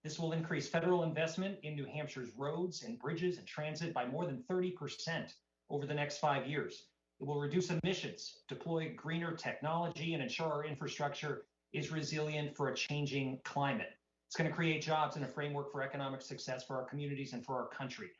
This will increase federal investment in New Hampshire's roads and bridges and transit by more than 30% over the next 5 years. It will reduce emissions, deploy greener technology, and ensure our infrastructure is resilient for a changing climate. It's going to create jobs and a framework for economic success for our communities and for our country.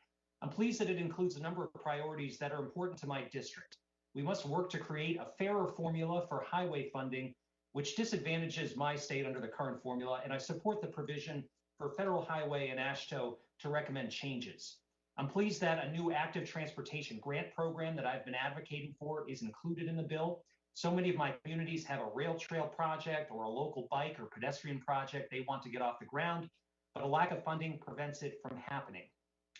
I'm pleased that it includes a number of priorities that are important to my district. We must work to create a fairer formula for highway funding, which disadvantages my state under the current formula, and I support the provision for Federal Highway and AASHTO to recommend changes. I'm pleased that a new active transportation grant program that I've been advocating for is included in the bill. So many of my communities have a rail trail project or a local bike or pedestrian project they want to get off the ground, but a lack of funding prevents it from happening.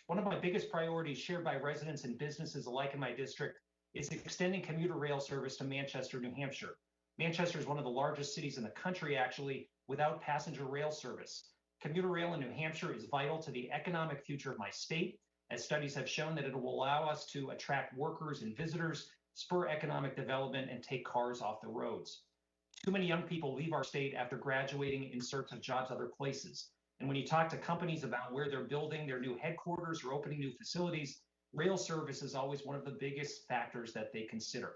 One of my biggest priorities shared by residents and businesses alike in my district is extending commuter rail service to Manchester, New Hampshire. Manchester is one of the largest cities in the country, actually, without passenger rail service. Commuter rail in New Hampshire is vital to the economic future of my state, as studies have shown that it will allow us to attract workers and visitors, spur economic development, and take cars off the roads. Too many young people leave our state after graduating in search of jobs other places. And when you talk to companies about where they're building their new headquarters or opening new facilities, rail service is always one of the biggest factors that they consider.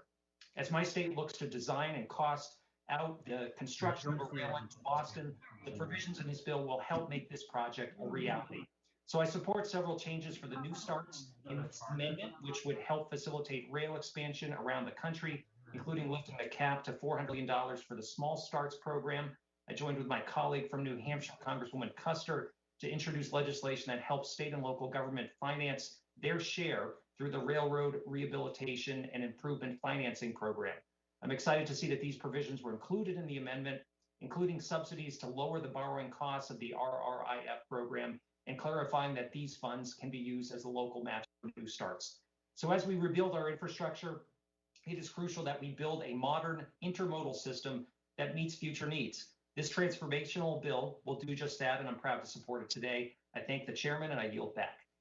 As my state looks to design and cost out the construction of a rail line to Boston, the provisions in this bill will help make this project a reality. So I support several changes for the new starts in this amendment, which would help facilitate rail expansion around the country, including lifting the cap to $400 million for the Small Starts program. I joined with my colleague from New Hampshire, Congresswoman Custer, to introduce legislation that helps state and local government finance their share through the Railroad Rehabilitation and Improvement Financing Program. I'm excited to see that these provisions were included in the amendment, including subsidies to lower the borrowing costs of the RRIF program and clarifying that these funds can be used as a local match for new starts. So as we rebuild our infrastructure, it is crucial that we build a modern intermodal system that meets future needs. This transformational bill will do just that, and I'm proud to support it today. I thank the chairman and I yield back.